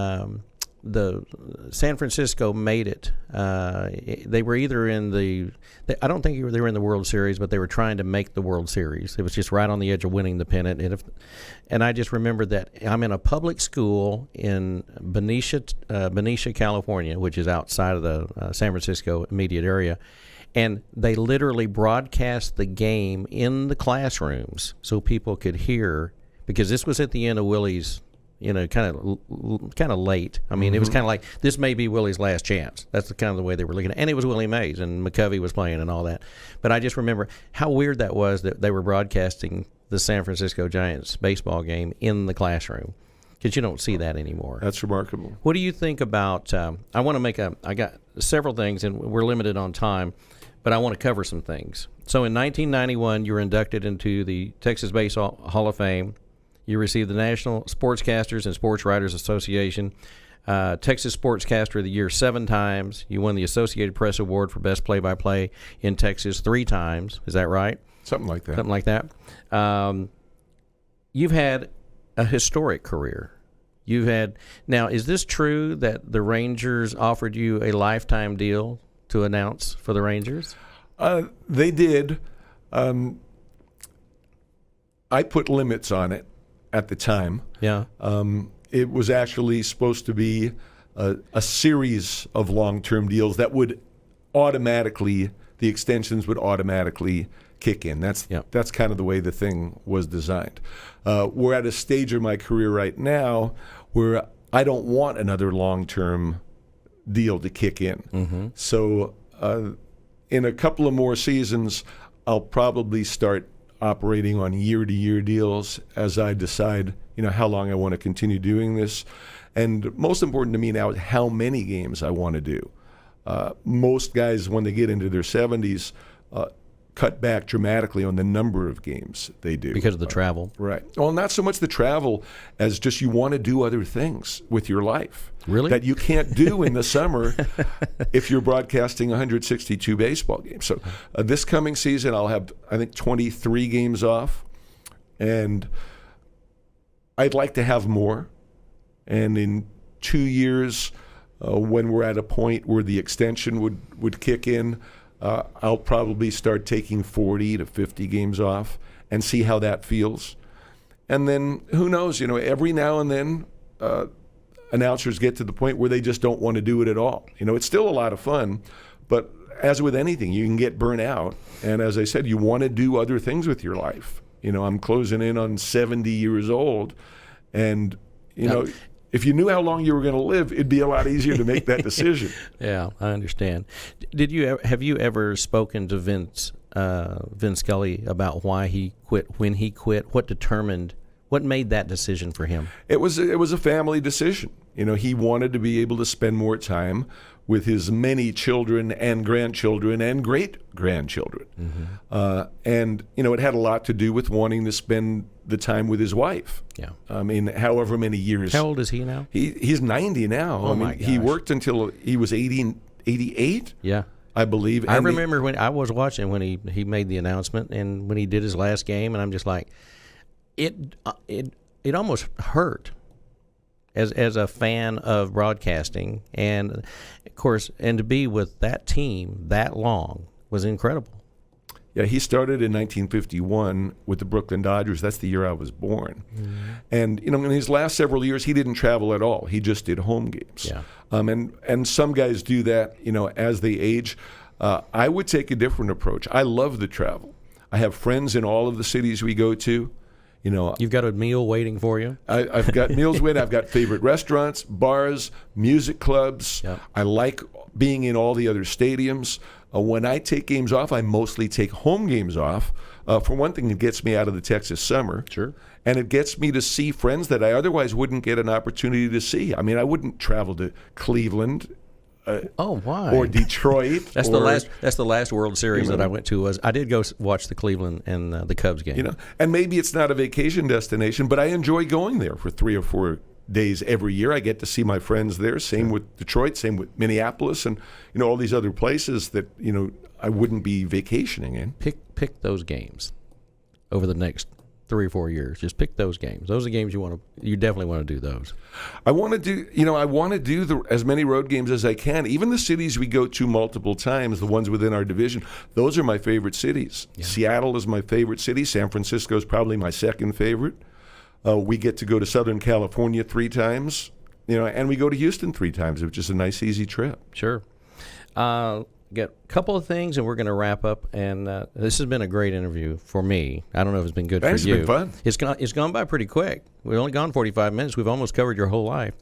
the San Francisco made it. They were either in I don't think they were in the World Series, but they were trying to make the World Series. It was just right on the edge of winning the pennant. And I just remember that I'm in a public school in Benicia, California, which is outside of the San Francisco immediate area. And they literally broadcast the game in the classrooms so people could hear, because this was at the end of Willie's, kind of late. I mean, it was kind of like, this may be Willie's last chance. That's the kind of the way they were looking at it. And it was Willie Mays, and McCovey was playing and all that. But I just remember how weird that was that they were broadcasting the San Francisco Giants baseball game in the classroom, because you don't see that anymore. That's remarkable. I What do you think about, I got several things, and we're limited on time, but I want to cover some things. So in 1991, you were inducted into the Texas Baseball Hall of Fame. You received the National Sportscasters and Sports Writers Association Texas Sportscaster of the Year 7 times. You won the Associated Press Award for Best Play-by-Play in Texas 3 times. Is that right? Something like that. Something like that. You've had a historic career. You've had now. Is this true that the Rangers offered you a lifetime deal to announce for the Rangers? They did. I put limits on it at the time. Yeah. It was actually supposed to be a series of long-term deals that would automatically, the extensions would automatically kick in. That's kind of the way the thing was designed. We're at a stage of my career right now where I don't want another long-term deal to kick in. Mm-hmm. So in a couple of more seasons, I'll probably start operating on year-to-year deals as I decide, how long I want to continue doing this. And most important to me now is how many games I want to do. Most guys, when they get into their 70s, cut back dramatically on the number of games they do. Because of the travel. Right. Well, not so much the travel as just you want to do other things with your life. Really? That you can't do in the summer if you're broadcasting 162 baseball games. So this coming season, I'll have, I think, 23 games off. And I'd like to have more. And in 2 years, when we're at a point where the extension would kick in, I'll probably start taking 40 to 50 games off and see how that feels. And then who knows, every now and then announcers get to the point where they just don't want to do it at all. It's still a lot of fun, but as with anything, you can get burnt out. And as I said, you want to do other things with your life. I'm closing in on 70 years old, and, if you knew how long you were going to live, it'd be a lot easier to make that decision. Yeah, I understand. Have you ever spoken to Vin Scully about why he quit, when he quit? What made that decision for him? It was a family decision. He wanted to be able to spend more time with his many children and grandchildren and great-grandchildren. Mm-hmm. And, it had a lot to do with wanting to spend the time with his wife. Yeah. I mean, however many years. How old is he now? He's 90 now. Oh, my gosh. He worked until he was 88. Yeah. I believe. I remember when I was watching when he made the announcement and when he did his last game, and I'm just like, it almost hurt as a fan of broadcasting, and of course, and to be with that team that long was incredible. Yeah, he started in 1951 with the Brooklyn Dodgers. That's the year I was born. Mm-hmm. And, in his last several years, he didn't travel at all. He just did home games. Yeah. And some guys do that, as they age. I would take a different approach. I love the travel. I have friends in all of the cities we go to. You've got a meal waiting for you. I've got meals waiting. I've got favorite restaurants, bars, music clubs. Yep. I like being in all the other stadiums. When I take games off, I mostly take home games off. For one thing, it gets me out of the Texas summer. Sure. And it gets me to see friends that I otherwise wouldn't get an opportunity to see. I mean, I wouldn't travel to Cleveland. Why? Or Detroit. That's the last World Series that I went to. I did go watch the Cleveland and the Cubs game. And maybe it's not a vacation destination, but I enjoy going there for 3 or 4 days every year. I get to see my friends there. Same with Detroit. Same with Minneapolis, and all these other places that I wouldn't be vacationing in. Pick those games over the next 3 or 4 years. Just pick those games. Those are games you definitely want to do those. I want to do as many road games as I can. Even the cities we go to multiple times, the ones within our division, those are my favorite cities. Yeah. Seattle is my favorite city. San Francisco is probably my second favorite. We get to go to Southern California 3 times, and we go to Houston 3 times, which is a nice, easy trip. Sure. Got a couple of things, and we're going to wrap up. And this has been a great interview for me. I don't know if it's been good for you. It's been fun. It's gone by pretty quick. We've only gone 45 minutes. We've almost covered your whole life.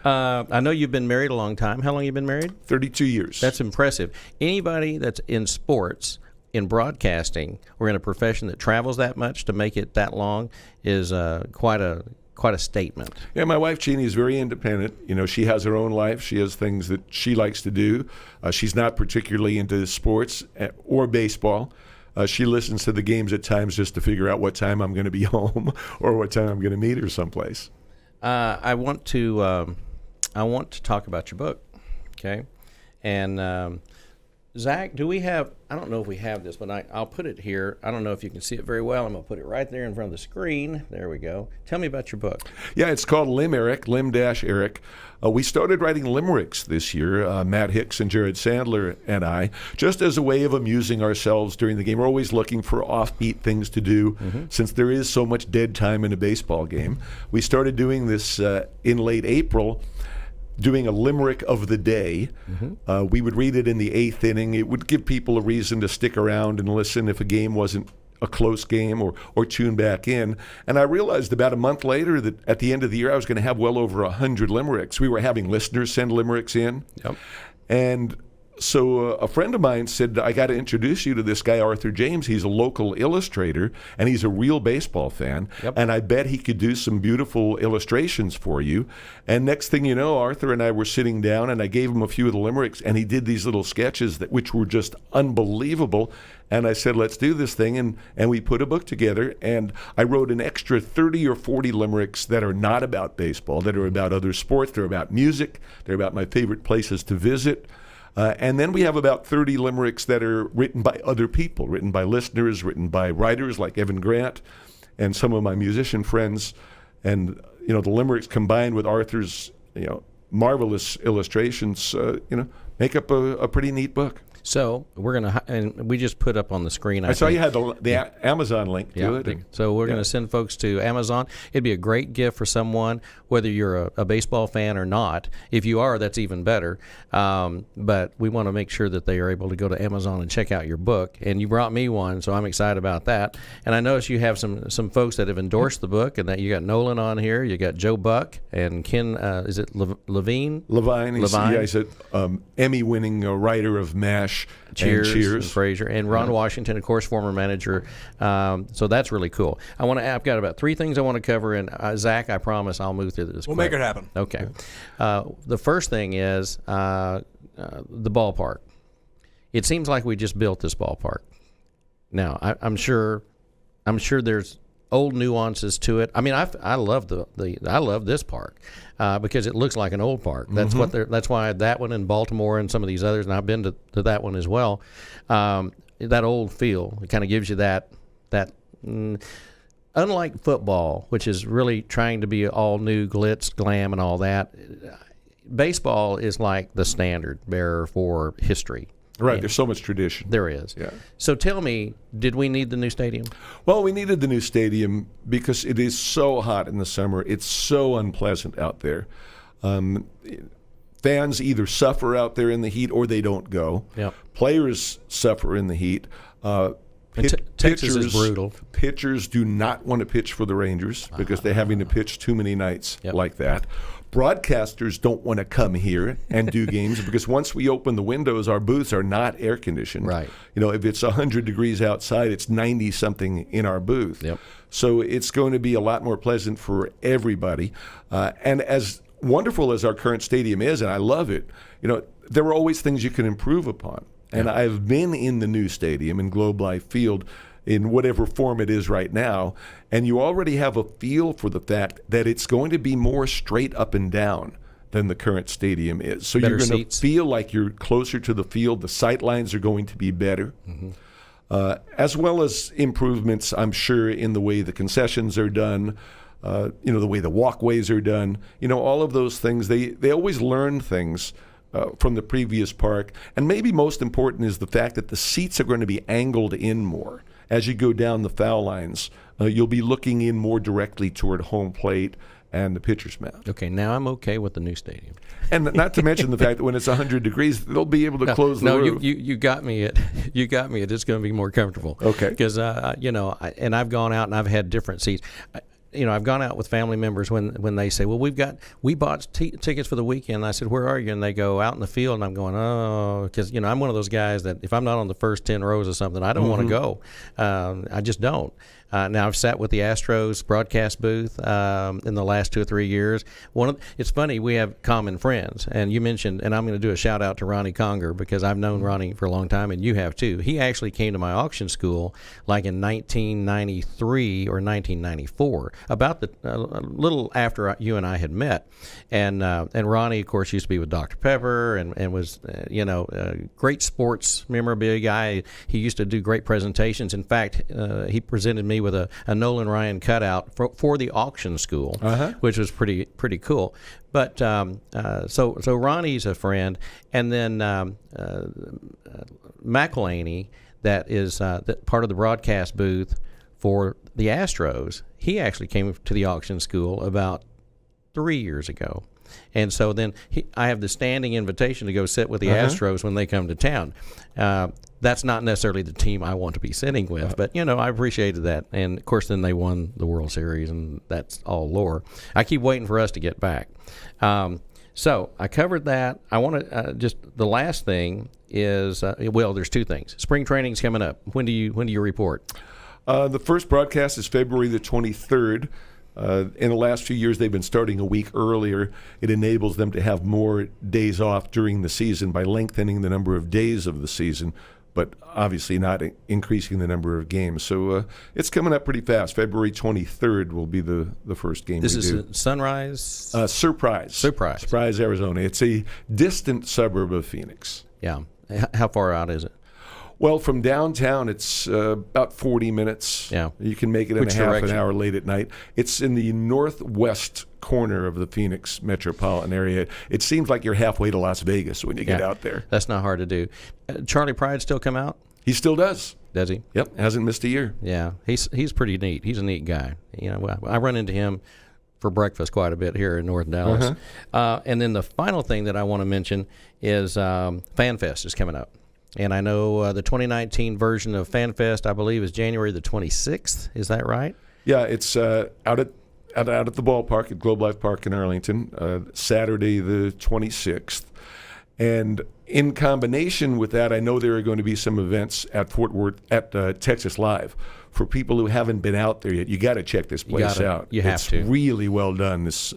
I know you've been married a long time. How long have you been married? 32 years. That's impressive. Anybody that's in sports, in broadcasting, or in a profession that travels that much to make it that long is quite a statement. Yeah, my wife Jeannie is very independent. She has her own life. She has things that she likes to do. She's not particularly into sports or baseball. She listens to the games at times just to figure out what time I'm going to be home or what time I'm going to meet her someplace. I want to talk about your book, okay? And Zach, do we have, I don't know if we have this, but I'll put it here. I don't know if you can see it very well. I'm going to put it right there in front of the screen. There we go. Tell me about your book. Yeah, it's called Limerick, Lim-Eric. We started writing limericks this year, Matt Hicks and Jared Sandler and I, just as a way of amusing ourselves during the game. We're always looking for offbeat things to do since there is so much dead time in a baseball game. We started doing this in late April, doing a limerick of the day. We would read it in the 8th inning. It would give people a reason to stick around and listen if a game wasn't a close game, or tune back in. And I realized about a month later that at the end of the year I was going to have well over 100 limericks. We were having listeners send limericks in. Yep. And so a friend of mine said, I got to introduce you to this guy, Arthur James. He's a local illustrator, and he's a real baseball fan. Yep. And I bet he could do some beautiful illustrations for you. And next thing you know, Arthur and I were sitting down, and I gave him a few of the limericks, and he did these little sketches which were just unbelievable. And I said, let's do this thing. And we put a book together, and I wrote an extra 30 or 40 limericks that are not about baseball, that are about other sports. They're about music. They're about my favorite places to visit. And then we have about 30 limericks that are written by other people, written by listeners, written by writers like Evan Grant and some of my musician friends. And, the limericks combined with Arthur's, marvelous illustrations, make up a pretty neat book. So we're going to, and we just put up on the screen. I saw you had the Amazon link to it. So we're going to send folks to Amazon. It'd be a great gift for someone, whether you're a baseball fan or not. If you are, that's even better. But we want to make sure that they are able to go to Amazon and check out your book. And you brought me one, so I'm excited about that. And I noticed you have some folks that have endorsed the book, and that you got Nolan on here. You got Joe Buck and Ken. Is it Levine? Levine. He's an Emmy-winning writer of MASH. Cheers, and Frasier, and Ron Washington, of course, former manager. So that's really cool. I've got about 3 things I want to cover, and Zach, I promise I'll move through this. We'll make it happen. Okay. The first thing is the ballpark. It seems like we just built this ballpark. Now, I'm sure there's old nuances to it. I mean, I love I love this park because it looks like an old park. That's that's why that one in Baltimore and some of these others, and I've been to that one as well. That old feel, it kind of gives you that. Unlike football, which is really trying to be all new glitz, glam, and all that, baseball is like the standard bearer for history. Right, there's so much tradition. There is. Yeah. So tell me, did we need the new stadium? Well, we needed the new stadium because it is so hot in the summer. It's so unpleasant out there. Fans either suffer out there in the heat or they don't go. Yep. Players suffer in the heat. Texas is brutal. Pitchers do not want to pitch for the Rangers because they're having to pitch too many nights like that. Broadcasters don't want to come here and do games because once we open the windows, our booths are not air conditioned. Right. If it's 100 degrees outside, it's 90 something in our booth. Yep. So it's going to be a lot more pleasant for everybody. And as wonderful as our current stadium is, and I love it, there are always things you can improve upon. And I've been in the new stadium in Globe Life Field in whatever form it is right now, and you already have a feel for the fact that it's going to be more straight up and down than the current stadium is. So better you're going to seats. feel like you're closer to the field. The sight lines are going to be better, as well as improvements, I'm sure, in the way the concessions are done, the way the walkways are done. All of those things, they always learn things from the previous park. And maybe most important is the fact that the seats are going to be angled in more. As you go down the foul lines, you'll be looking in more directly toward home plate and the pitcher's mound. Okay, now I'm okay with the new stadium. And not to mention the fact that when it's 100 degrees, they'll be able to close the roof. No, you got me at it's going to be more comfortable. Okay. Because and I've gone out and I've had different seats. I've gone out with family members when they say, well, we bought tickets for the weekend. I said, where are you? And they go, out in the field. And I'm going, oh, because, I'm one of those guys that if I'm not on the first 10 rows or something, I don't want to go. I just don't. Now, I've sat with the Astros broadcast booth in the last 2 or 3 years. It's funny, we have common friends. And you mentioned, and I'm going to do a shout out to Ronnie Conger because I've known Ronnie for a long time, and you have too. He actually came to my auction school like in 1993 or 1994. about a little after you and I had met, and Ronnie, of course, used to be with Dr. Pepper and was a great sports memorabilia guy. He used to do great presentations. In fact, he presented me with a Nolan Ryan cutout for the auction school, which was pretty cool. But so Ronnie's a friend, and then McElhaney, that is part of the broadcast booth for the Astros. He actually came to the auction school about 3 years ago. And so then I have the standing invitation to go sit with the Astros when they come to town. That's not necessarily the team I want to be sitting with, but, I appreciated that. And, of course, then they won the World Series, and that's all lore. I keep waiting for us to get back. So I covered that. I want to just the last thing is, there's two things. Spring training's coming up. When do you report? The first broadcast is February the 23rd. In the last few years, they've been starting a week earlier. It enables them to have more days off during the season by lengthening the number of days of the season, but obviously not increasing the number of games. So it's coming up pretty fast. February 23rd will be the first game. This is Sunrise? Surprise, Arizona. It's a distant suburb of Phoenix. Yeah. How far out is it? Well, from downtown, it's about 40 minutes. Yeah. You can make it in half an hour late at night. It's in the northwest corner of the Phoenix metropolitan area. It seems like you're halfway to Las Vegas when you get out there. That's not hard to do. Charlie Pride still come out? He still does. Does he? Yep. Hasn't missed a year. Yeah. He's pretty neat. He's a neat guy. I run into him for breakfast quite a bit here in North Dallas. And then the final thing that I want to mention is FanFest is coming up. And I know the 2019 version of FanFest, I believe, is January the 26th. Is that right? Yeah, it's out at the ballpark at Globe Life Park in Arlington, Saturday the 26th. And in combination with that, I know there are going to be some events at Fort Worth at Texas Live. For people who haven't been out there yet, you got to check this place out. You have to. It's really well done. This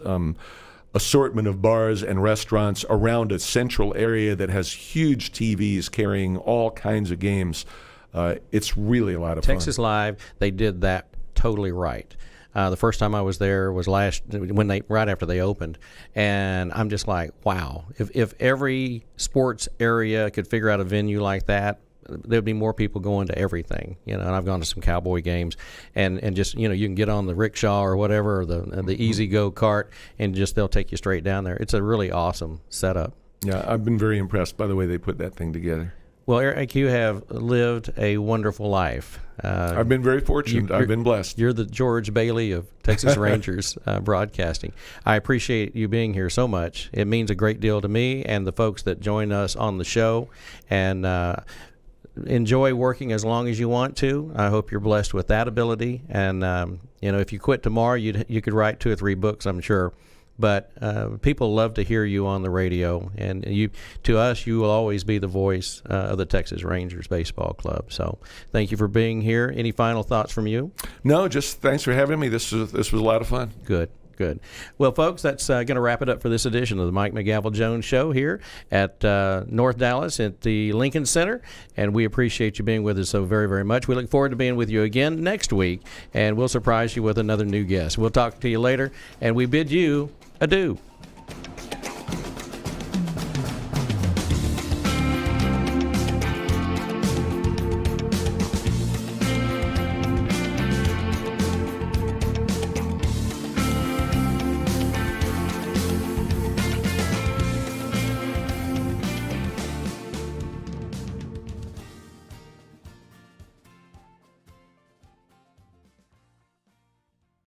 assortment of bars and restaurants around a central area that has huge TVs carrying all kinds of games. It's really a lot of fun. Texas Live, they did that totally right. The first time I was there was right after they opened, and I'm just like, wow. If every sports area could figure out a venue like that, there'd be more people going to everything, and I've gone to some Cowboy games, and just you can get on the rickshaw or whatever, or the Easy Go kart, and just they'll take you straight down there. It's a really awesome setup. Yeah, I've been very impressed by the way they put that thing together. Well, Eric, you have lived a wonderful life. I've been very fortunate. I've been blessed. You're the George Bailey of Texas Rangers broadcasting. I appreciate you being here so much. It means a great deal to me and the folks that join us on the show. And enjoy working as long as you want to. I hope you're blessed with that ability. And if you quit tomorrow, you could write 2 or 3 books, I'm sure. But people love to hear you on the radio, and to us, you will always be the voice of the Texas Rangers Baseball Club. So, thank you for being here. Any final thoughts from you? No, just thanks for having me. This was a lot of fun. Good. Well, folks, that's going to wrap it up for this edition of the Mike McGavel Jones Show here at North Dallas at the Lincoln Center, and we appreciate you being with us so very, very much. We look forward to being with you again next week, and we'll surprise you with another new guest. We'll talk to you later, and we bid you adieu.